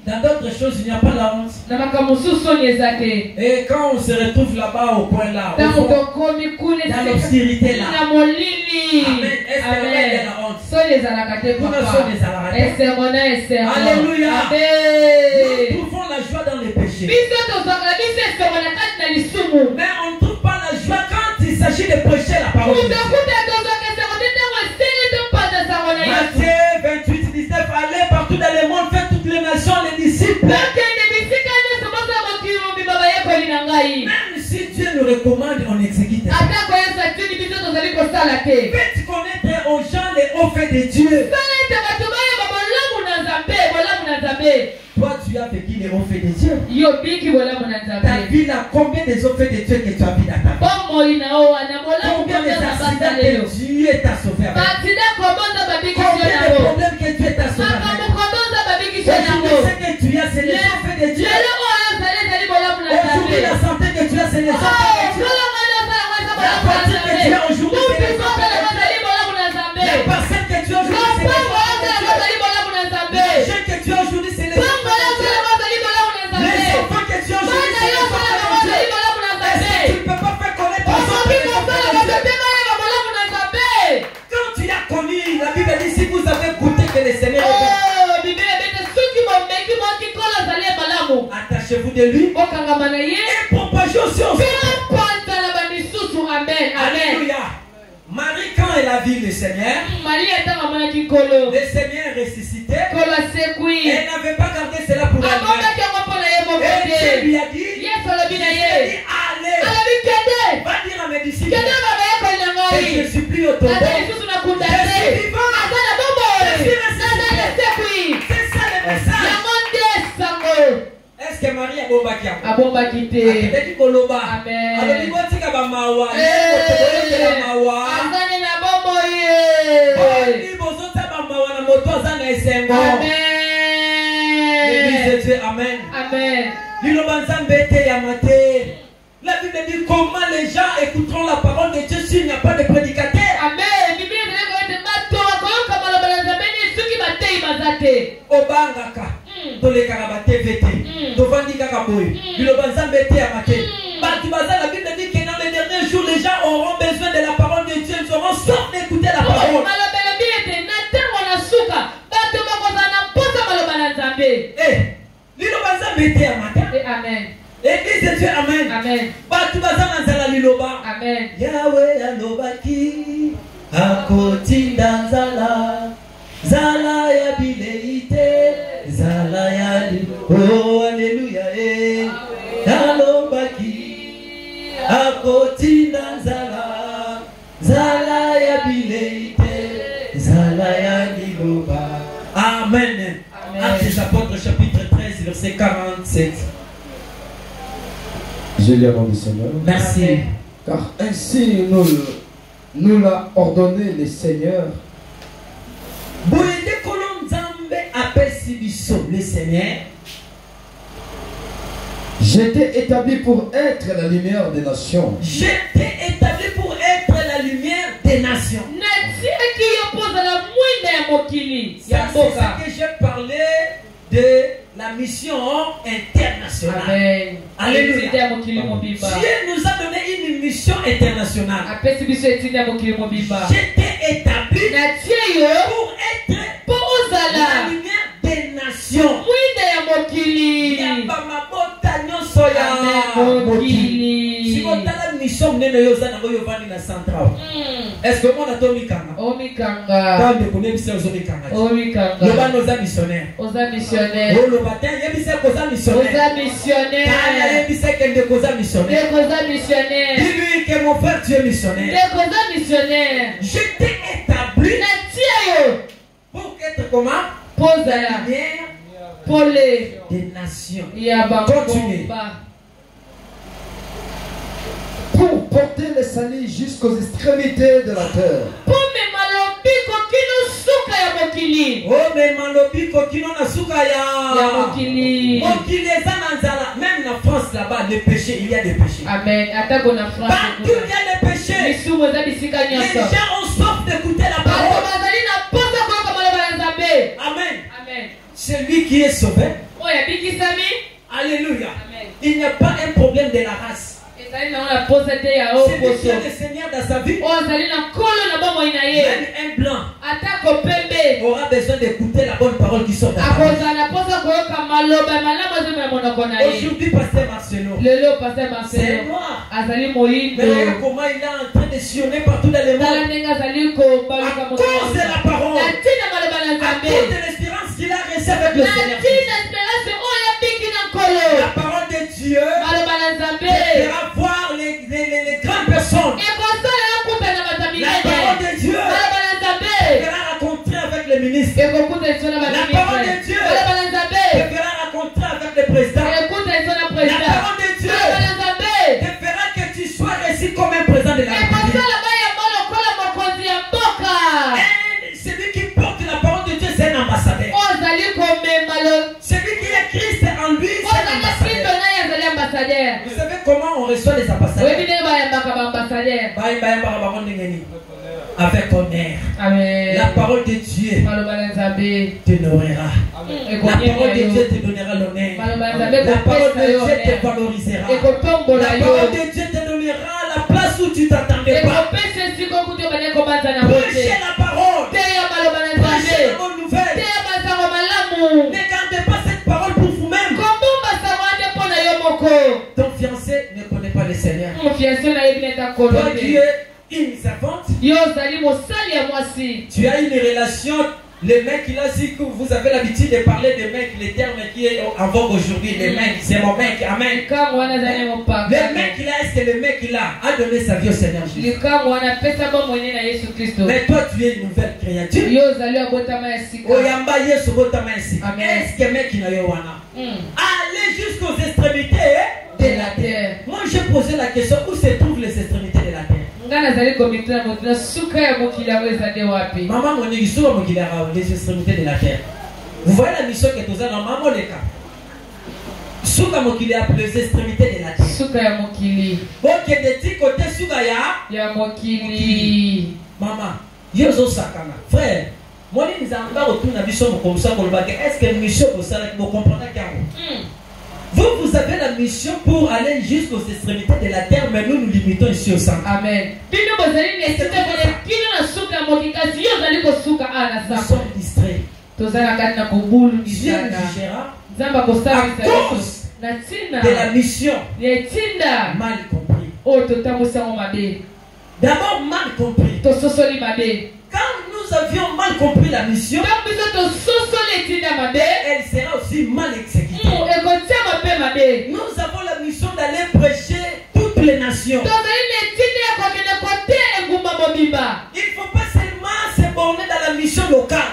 Dans d'autres choses, il n'y a pas la honte. Et quand on se retrouve là-bas au point là, au fond, dans l'obscurité là, Amen. Est-ce qu'il y a la honte? Alléluia. Nous trouvons la joie dans les péchés. Mais on ne trouve pas la joie quand il s'agit de prêcher la parole de Dieu. Matthieu 28, 19, allez partout dans le monde, faites toutes les nations, les disciples. Même si Dieu nous recommande, on exécute. Faites connaître aux gens les hauts faits de Dieu. Toi, tu as vécu les hauts faits de Dieu. Ta vie là, combien des hauts faits de Dieu que tu as vu dans ta vie? Combien des accidents que Dieu t'a sauvé avec? Combien de problèmes que Dieu t'a sauvé avec? Aujourd'hui, ce que tu as, c'est les hauts faits de Dieu. Aujourd'hui, la santé que tu as, c'est les hauts faits de Dieu. La voiture que tu as aujourd'hui, c'est les hauts faits de Dieu. La parcelle que tu as aujourd'hui, c'est les hauts faits de Dieu. L'argent que tu as aujourd'hui, c'est les hauts faits de Dieu. Les enfants que tu as aujourd'hui, c'est les hauts faits de Dieu. Est-ce que tu ne peux pas faire connaître les hauts faits de Dieu? Quand tu as connu, la Bible dit, si vous avez goûté que le Seigneur est bon, attachez-vous de lui et propagez aussi aux autres. Alléluia. Marie, quand elle a vu le Seigneur, le Seigneur ressuscité, elle n'avait pas gardé cela pour elle-même. Et Dieu lui a dit, allez, va dire à mes disciples que je ne suis plus au tombeau, je suis vivant, je suis ressuscité. C'est ça le message. Est-ce que Marie a bombaki? Amen. Amen. Amen. La Bible dit comment les gens écouteront la parole de Dieu s'il n'y a pas de prédicateur. Amen. Obangaka. La Bible dit que dans les derniers jours, les gens auront besoin de la parole de Dieu. Ils auront soif d'écouter la parole. Amen. Église de Dieu, amen. Amen. Amen. Yahweh alobaki akotinda nzala zala ya bileite zala ya oh alléluia alobaki akotinda nzala zala ya bileite zala ya liloba. Amen. Actes des Apôtres chapitre 13 verset 47. Je lis avant du Seigneur. Merci. Car ainsi nous l'a ordonné le Seigneur. Le Seigneur. J'étais établi pour être la lumière des nations. J'étais établi pour être la lumière des nations. Ça, c'est ce que j'ai parlé de la mission internationale. Amen. Alléluia. Dieu nous a donné une mission internationale. J'étais établi pour être la lumière des nations. Est-ce que mon atomikanga? Quand de connaître ces missionnaires. Le ban nos missionnaires. Aux missionnaires. Le baptême, il y a des missionnaires. Missionnaire. Dis-lui que mon frère tu es missionnaire. J'étais établi pour être comment? La lumière des nations. Continuez. Pour porter le salut jusqu'aux extrémités de la terre. Même en France là-bas, les péchés, il y a des péchés. Amen. Partout il y a des péchés. Les gens ont soif d'écouter la parole. Amen. Amen. celui qui est sauvé. Alléluia. Il n'y a pas un problème de la race. Celui qui est le Seigneur dans sa vie, même un blanc aura besoin d'écouter la bonne parole qui sort de la bouche. Aujourd'hui, Pasteur Marcelo, c'est noir. Mais regarde comment il est en train de sillonner partout dans le monde. À cause de la parole, à cause de l'espérance qu'il a reçue avec le Seigneur. La parole de Dieu fera voir les grandes personnes. La parole de Dieu fera rencontrer avec les ministres. La parole de Dieu fera rencontrer avec les présidents. La parole de Dieu fera que tu sois reçu comme un président de la République. Celui qui porte la parole de Dieu, c'est un ambassadeur. Celui qui est Christ en lui, c'est un ambassadeur. Vous savez comment on reçoit les ambassadeurs? Avec honneur. La parole de Dieu t'honorera. La parole de Dieu te donnera l'honneur. La parole de Dieu te valorisera. La parole de Dieu te donnera la place où tu t'attendais pas. Prêchez la parole. Prêchez la bonne nouvelle. Ne gardez pas cette parole pour vous-même. Ton fiancé ne connaît pas le Seigneur. Toi qui es une servante, tu as une relation. Les mecs, il a dit que vous avez l'habitude de parler des mecs, les termes qui est en vogue aujourd'hui. Les mecs, c'est mon mec, amen. Le mec, est-ce que le mec, a donné sa vie au Seigneur Jésus? Mais toi, tu es une nouvelle créature. Est-ce que mec, il a eu aller jusqu'aux extrémités de la terre. Moi, j'ai posé la question, où se trouvent les extrémités de la terre? Maman, les extrémités de la terre. Vous voyez la mission que tu as dans Maman les cas. Souka mokili a les extrémités de la terre. Souka ya mokili. Ok, de ti côté souka ya mokili. Maman, yozo sakana. Frère, moi ni nzamba autour na biso comme ça pour le bac. Est-ce que mission pour ça vous comprenez quand vous avez la mission pour aller jusqu'aux extrémités de la terre, mais nous nous limitons ici au centre. Amen. Nous sommes distraits. Dieu nous jugera à cause de la mission mal compris. D'abord mal compris. Quand nous avions mal compris la mission, elle sera aussi mal exécutée. Nous avons la mission d'aller prêcher toutes les nations. Il ne faut pas seulement se borner dans la mission locale.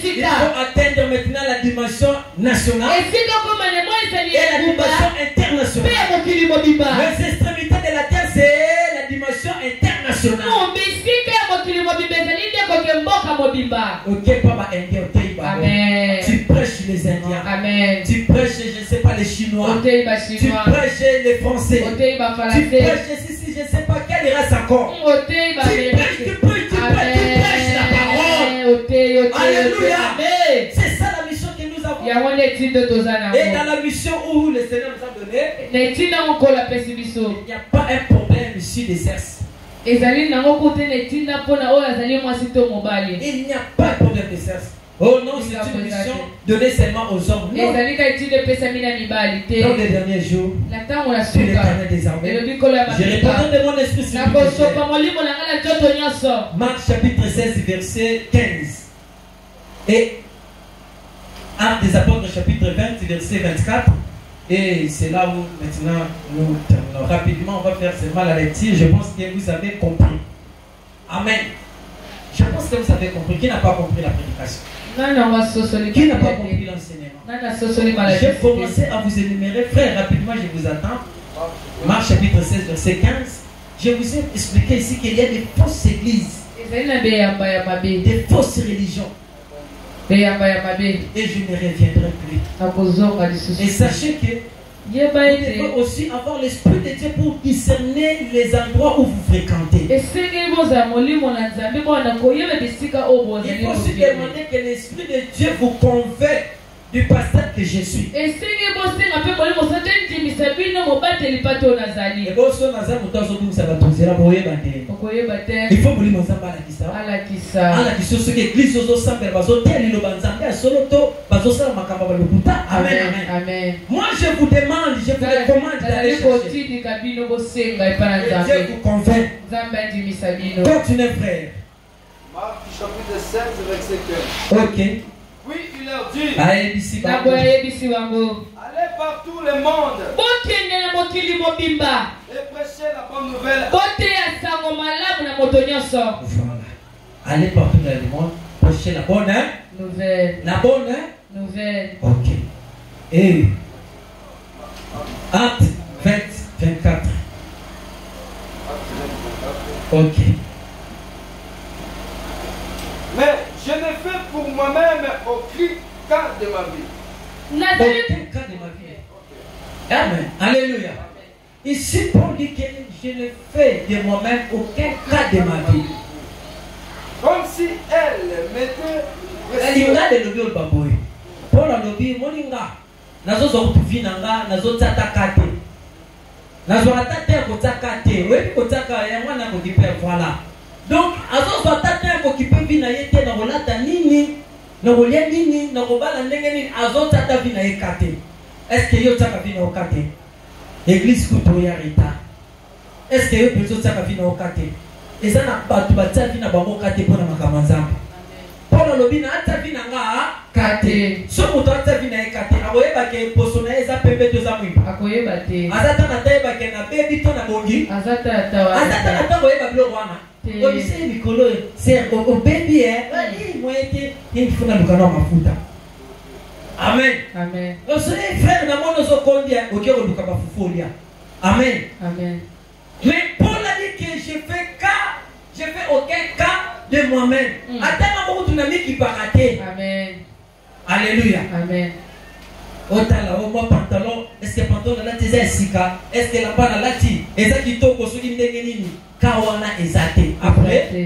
Il faut atteindre maintenant la dimension nationale et la dimension internationale. Les extrémités de la terre, c'est la dimension internationale. Ok, papa indien, amen. Tu prêches les Indiens. Amen. Tu prêches, je ne sais pas, les Chinois. Tu prêches les Français. Tu prêches, si, je ne sais pas quelle race encore. Tu prêches la parole. Alléluia. C'est ça la mission que nous avons. Et dans la mission où le Seigneur nous a donné, il n'y a pas un problème ici des cerces. Il n'y a pas de problème de sexe. Oh non, c'est une mission donnée seulement aux hommes. Non. Dans les derniers jours, tu l'Éternel des armées. Je répondrai de mon esprit sur Marc chapitre 16, verset 15. Et Actes des Apôtres chapitre 20, verset 24. Et c'est là où maintenant nous terminons. Rapidement, on va faire seulement la lecture. Je pense que vous avez compris. Amen. Je pense que vous avez compris. Qui n'a pas compris la prédication? Qui n'a pas compris l'enseignement? Je vais commencer à vous énumérer. Frère, rapidement, je vous attends. Marc chapitre 16, verset 15. Je vous ai expliqué ici qu'il y a des fausses églises. Des fausses religions. Et je ne reviendrai plus. Et sachez que Vous devez aussi avoir l'esprit de Dieu pour discerner les endroits où vous fréquentez. Il faut aussi demander que l'esprit de Dieu vous convainc du pasteur que je suis. Et il faut vous dire amen. Moi je vous demande, je vous recommande d'aller chercher. Dieu vous convainc. Continuez frère. Marc chapitre 16 verset 15. Ok. Oui, il leur dit. Allez partout le monde. Et prêchez la bonne nouvelle. Voilà. Allez partout dans le monde. Prêchez la bonne nouvelle. La bonne nouvelle. Ok. Et Acte 20, 24. Ok. Mais je ne fais pour moi-même aucun cas de ma vie. Aucun cas de ma vie. Amen. Alléluia. Ici, Paul dit que je ne fais de moi-même aucun cas de ma vie. Comme si elle m'était. Paul a dit, moninga. Nazo zokutuvi nanga, nazo tsatakate. Nazo atate kotakate. Oui, kotaka ya mwana kodipe voilà. Donc, azo atate kokipe vina yete na rolata nini, na rolia nini, na robala ndenge nini, azo tata vina yekate. Est-ce que yo tsaka vina okate? Église kuto ya reta. Est-ce que yo peso tsaka vina okate? Eza na batu batsa vina bango kate pona makamanzambe. Paul lobina ata vina nga kate. So muto ata vina ekate. Akoyeba ke poso na eza pembe to za mwimba. Akoyeba te. Azata na tayeba ke na baby to na bongi. Azata tawa. Azata na tawa yeba bilo wana. Obise mikolo c'est o baby ali moyete ifuna lukana mafuta. Amen. Amen. Osé frère na mono zo kondia okero luka bafufolia. Amen. Amen. Mais Paul a dit que je fais aucun cas de moi-même. Attends, tu n'as mis qui paraté. Amen. Alléluia. Amen. Otala, moi pantalon, est-ce que pantalon là t'es sika? Est-ce que la bana là ti? Est-ce que toko soki ndenge nini? Kawana ezate. Après. Si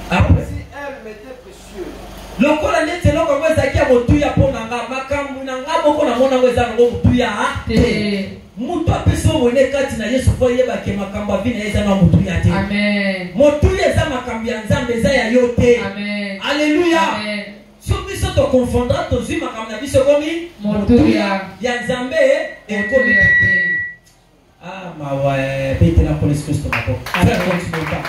elle m'était précieuse. Lokola nete loko mwezaki ya motuya ponanga makambu nanga boko na mona weza ngo motuya te. Mutu apeso wone kati na Yesu fo yeba ke makambo avina eza na mutu ya te. Amen. Mutu eza makambo ya Nzambe eza ya yo te. Amen. Alléluia. Amen. So biso to confondra to zi makambo na biso komi mutu ya Nzambe e komi te. Ah mawa pete la police Christo mako. Frère continue pas.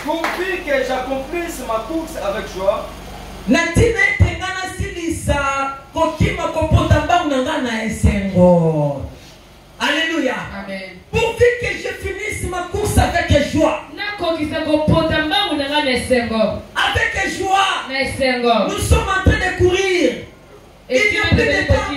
Pourvu que j'accomplisse ma course avec joie. Natina tengana silisa kokima kopota mbangu nanga na esengo. Alléluia. Amen. Pourvu que je finisse ma course avec joie. Nakokisa kopota mbangu nanga na esengo. Avec joie. Na esengo. Nous sommes en train de courir. Il n'y a plus de temps.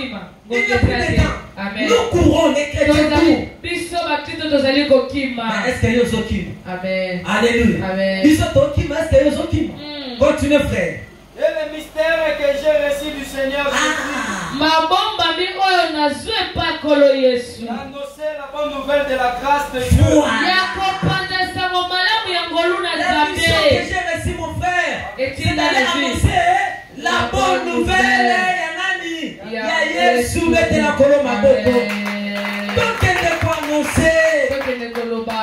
Il n'y a plus de temps. Amen. Nous courons les chrétiens. Biso bakito tozali kokima. Est-ce que yo zokima? Amen. Alléluia. Amen. Biso tokima, est-ce que yo zokima? Continue frère. Et le mystère que j'ai reçu du Seigneur Jésus. Mabomba mi oyo nazwe pa kolo Yesu. Annoncer la bonne nouvelle de la grâce de Dieu. Yako panda sango malamu ya ngolu na La mission que Nzambe. j'ai reçue mon frère, Et c'est d'aller annoncer la bonne nouvelle ya nani? Ya Yesu mete na kolo maboko. Donc elle n'est pas annoncée. Kokende koloba.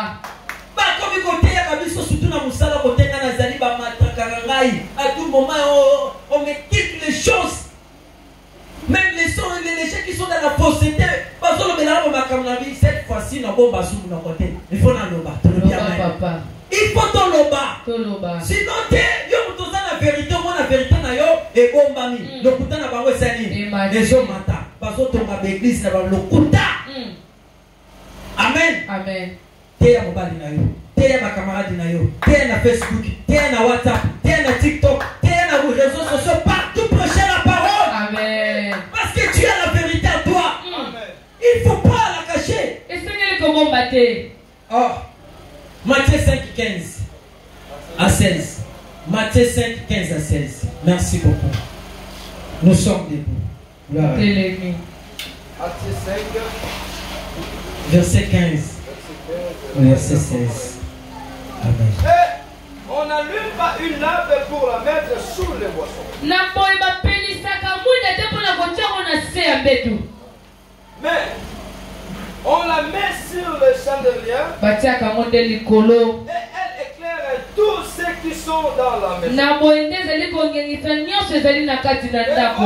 Bakomi kote ya kabiso surtout na musala kote nga nazali ba matakaka ngai. À tout moment on me quitte les choses. Même les gens qui sont dans la fausseté, parce que le cette fois-ci, nous avons un côté. Il faut un loba. Il faut un loba. Sinon, la vérité, la vérité, et bon, bami. Le kuta n'a pas wessani. Les gens matin. Parce que ton l'église n'a pas le kuta. Amen. Amen. T'es à mon bali na yo. T'es à ma camarade na yo. T'es à Facebook. T'es à WhatsApp. T'es à TikTok. T'es à vos réseaux sociaux. Partout prêcher la parole. Amen. Parce que tu as la vérité à toi. Amen. Il ne faut pas la cacher. Et c'est comment battre? Oh. Matthieu 5, 15 à 16. Matthieu 5, 15 à 16. Merci beaucoup. Nous sommes debout. Télémi. Matthieu 5. Verset 15. Verset 16. Amen. Et on n'allume pas une lampe pour la mettre sous les boissons. Mais on la met sur le chandelier. Et elle éclaire tous ceux qui sont dans la maison. Et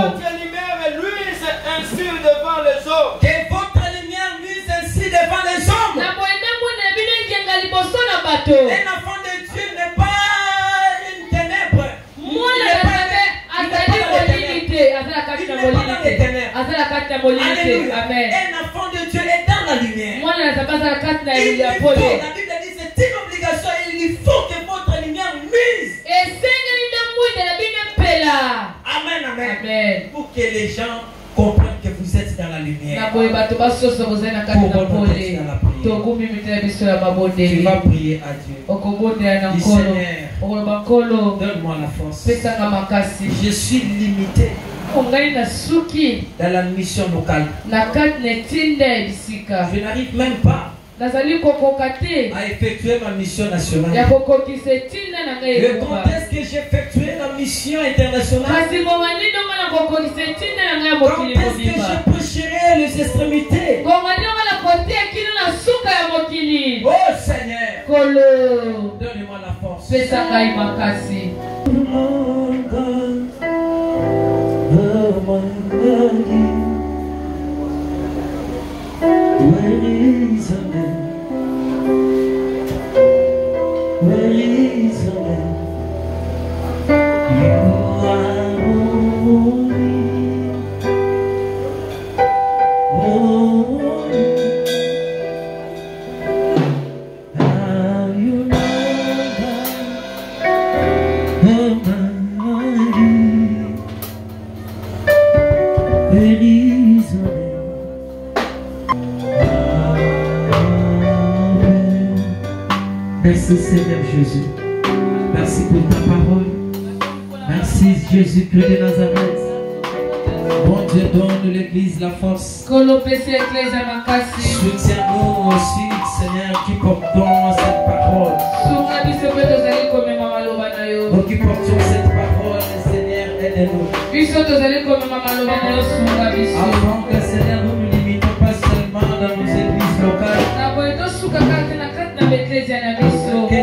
votre lumière luise ainsi devant les hommes. Que votre lumière luise ainsi devant les hommes. Un enfant de Dieu n'est pas une ténèbre. Il n'est pas dans les ténèbres. Alléluia. Un enfant de Dieu est dans la lumière. La Bible dit c'est une obligation. Il faut que votre lumière luise. Amen, amen. Pour que les gens comprennent que vous êtes dans la lumière. Pour votre place dans la prière. Tu vas prier à Dieu. Dis Seigneur, donne-moi la force. Je suis limité dans la mission locale. Je n'arrive même pas à effectuer ma mission nationale. Mais quand est-ce que j'effectuerai la mission internationale? Quand est-ce que je prêcherai les extrémités? Oh Seigneur, donne-moi la force. Merci Seigneur Jésus. Merci pour ta parole. Merci Jésus-Christ de Nazareth. Bon Dieu, donne l'église la force. Soutiens-nous aussi, Seigneur, qui portons cette parole. Nous qui portons cette parole, Seigneur, aide-nous. Avant que, Seigneur, nous ne limitons pas seulement dans nos églises locales. Que